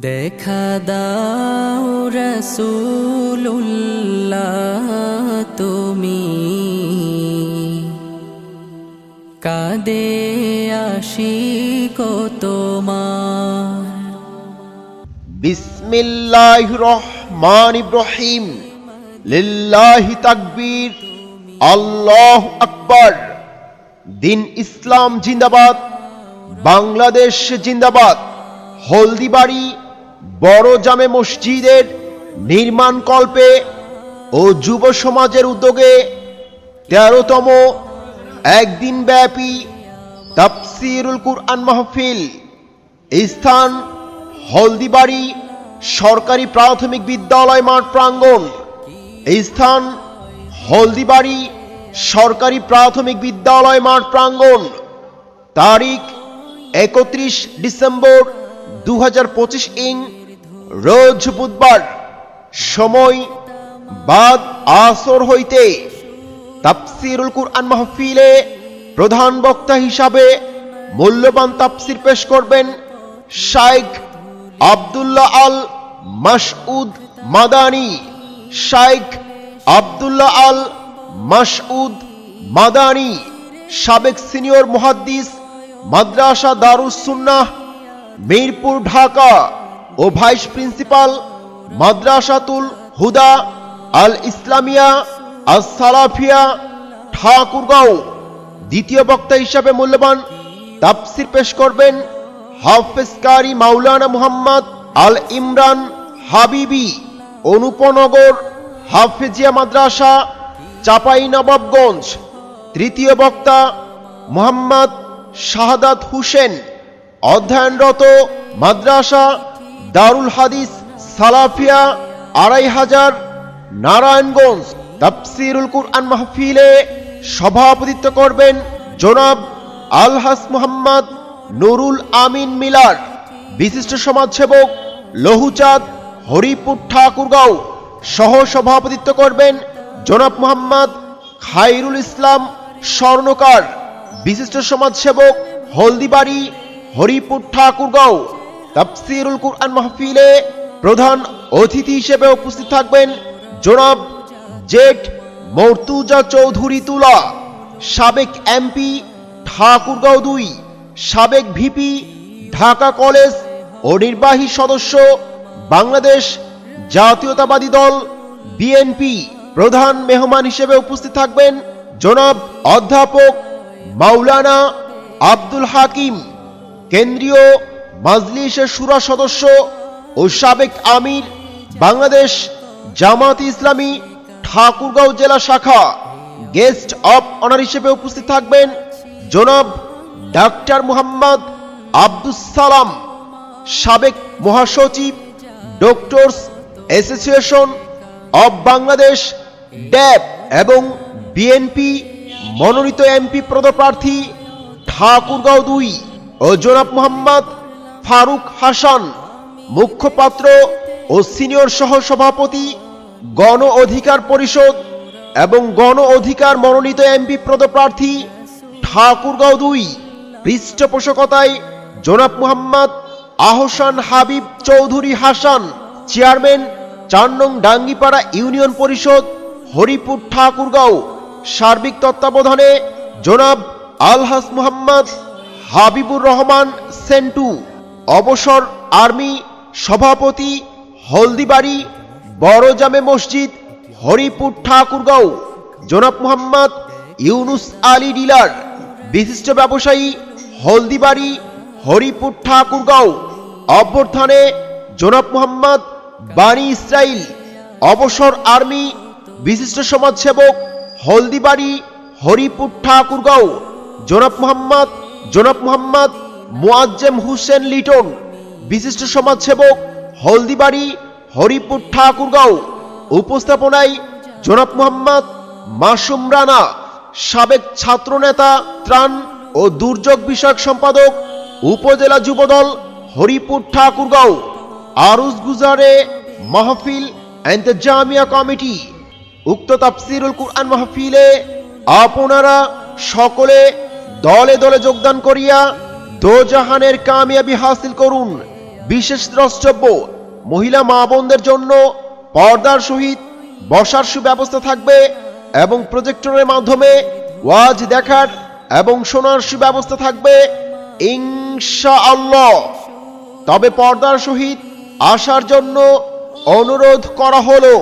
দেখা দাও রাসূলুল্লাহ তুমি কাঁদে আশিক তোমার। বিসমিল্লাহির রহমানির রহিম। লিল্লাহি তাকবীর, আল্লাহু আকবার। দিন ইসলাম জিন্দাবাদ, বাংলাদেশ জিন্দাবাদ। হলদিবাড়ি বড় জামে মসজিদের নির্মাণ কল্পে ও যুব সমাজের উদ্যোগে ১৩তম একদিন ব্যাপী তাফসীরুল কুরআন মাহফিল। স্থান হলদিবাড়ি সরকারি প্রাথমিক বিদ্যালয় মাঠ প্রাঙ্গণ। স্থান হলদিবাড়ি সরকারি প্রাথমিক বিদ্যালয় মাঠ প্রাঙ্গণ। তারিখ ৩১ ডিসেম্বর ২০২৫ ইং রোজ বুধবার। সময় বাদ আসর হইতে। তাফসীরুল কুরআন মাহফিলে প্রধান বক্তা হিসাবে মূল্যবান তাফসীর পেশ করবেন শাইখ আব্দুল্লাহ আল মাসউদ মাদানী। শাইখ আব্দুল্লাহ আল মাসউদ মাদানী সাবেক সিনিয়র মুহাদ্দিস, মাদ্রাসা দারুস সুন্নাহ মিরপুর ঢাকা ও ভাইস প্রিন্সিপাল, মাদ্রাসাতুল হুদা আল ইসলামিয়া আল সালাফিয়া ঠাকুরগাঁও। দ্বিতীয় বক্তা হিসাবে মূল্যবান তাফসীর পেশ করবেন হাফেজ কারি মাওলানা মুহাম্মদ আল ইমরান হাবিবি, অনুপনগর হাফেজিয়া মাদ্রাসা, চাঁপাইনবাবগঞ্জ। তৃতীয় বক্তা মুহাম্মদ শাহাদাত হোসেন, অধ্যয়নরত মাদ্রাসা দারুল হাদিস সালাফিয়া ২৫০০ নারায়ণগঞ্জ। তাফসীরুল কুরআন মাহফিলে সভাপতিত্ব করবেন জনাব আলহাস মুহাম্মদ নুরুল আমিন মিলার। বিশিষ্ট সমাজসেবক লহুচাঁদ হরিপুর ঠাকুরগাঁও। সহ সভাপতিত্ব করবেন জনাব মুহাম্মদ খায়রুল ইসলাম স্বর্ণকার। বিশিষ্ট সমাজসেবক হলদিবাড়ি হরিপুর ঠাকুরগাঁও। তাফসীরুল কুরআন মাহফিলে প্রধান অতিথি হিসেবে উপস্থিত থাকবেন জনাব জেড মর্তুজা চৌধুরী তুলা, সাবেক এমপি ঠাকুরগাঁও ২, সাবেক ভিপি ঢাকা কলেজ ও নির্বাহী সদস্য বাংলাদেশ জাতীয়তাবাদী দল বিএনপি। প্রধান মেহমান হিসেবে উপস্থিত থাকবেন জনাব অধ্যাপক মাওলানা আব্দুল হাকিম, কেন্দ্রীয় মাজলিসের শুরা সদস্য ও সাবেক আমির, বাংলাদেশ জামাত ইসলামী ঠাকুরগাঁও জেলা শাখা। গেস্ট অব অনার হিসেবে উপস্থিত থাকবেন জনাব ডাক্তার মুহাম্মদ আব্দুস সালাম, সাবেক মহাসচিব ডক্টরস অ্যাসোসিয়েশন অব বাংলাদেশ ড্যাব এবং বিএনপি মনোনীত এমপি পদপ্রার্থী ঠাকুরগাঁও ২ ও জনাব মুহাম্মদ ফারুক হাসান, মুখপাত্র ও সিনিয়র সহ সভাপতি গণ অধিকার পরিষদ এবং গণ অধিকার মনোনীত এমপি পদপ্রার্থী ঠাকুরগাঁও ২। পৃষ্ঠপোষকতায় জনাব মুহাম্মদ আহসান হাবিব চৌধুরী হাসান, চেয়ারম্যান ৪ নং ডাঙ্গিপাড়া ইউনিয়ন পরিষদ হরিপুর ঠাকুরগাঁও। সার্বিক তত্ত্বাবধানে জনাব আলহাস মুহাম্মদ হাবিবুর রহমান সেন্টু, অবসর আর্মি সভাপতি, হলদিবাড়ি বড় জামে মসজিদ হরিপুর ঠাকুরগাঁও। জনাব মুহাম্মদ ইউনুস আলী ডিলার, বিশিষ্ট ব্যবসায়ী, হলদিবাড়ি হরিপুর ঠাকুরগাঁও। অভ্যর্থনে জনাব মুহাম্মদ বানী ইসরাইল, অবসর আর্মি, বিশিষ্ট সমাজসেবক, হলদিবাড়ি হরিপুর ঠাকুরগাঁও। জনাব মুহাম্মদ মুআজ্জেম হোসেন লিটন, বিশিষ্ট সমাজসেবক, হলদিবাড়ি হরিপুর ঠাকুরগাঁও। উপস্থাপনায় জনাব মুহাম্মদ মাসুম রানা, সাবেক ছাত্রনেতা, ত্রাণ ও দুর্যোগ বিষয়ক সম্পাদক, উপজেলা যুবদল হরিপুর ঠাকুরগাঁও। আরুজ গুজারে মাহফিল ইন্তেজামিয়া কমিটি। উক্ত তাফসীরুল কুরআন মাহফিলে আপনারা সকলে দলে দলে যোগদান করিয়া দোজাহানের কামিয়াবি হাসিল করুন। বিশেষ দ্রষ্টব্য, মহিলা মা বোনদের জন্য পর্দার সহিত বসার সুব্যবস্থা থাকবে এবং প্রজেক্টরের মাধ্যমে ওয়াজ দেখার এবং শোনার সুব্যবস্থা থাকবে ইনশাআল্লাহ। তবে পর্দার সহিত আসার জন্য অনুরোধ করা হলো।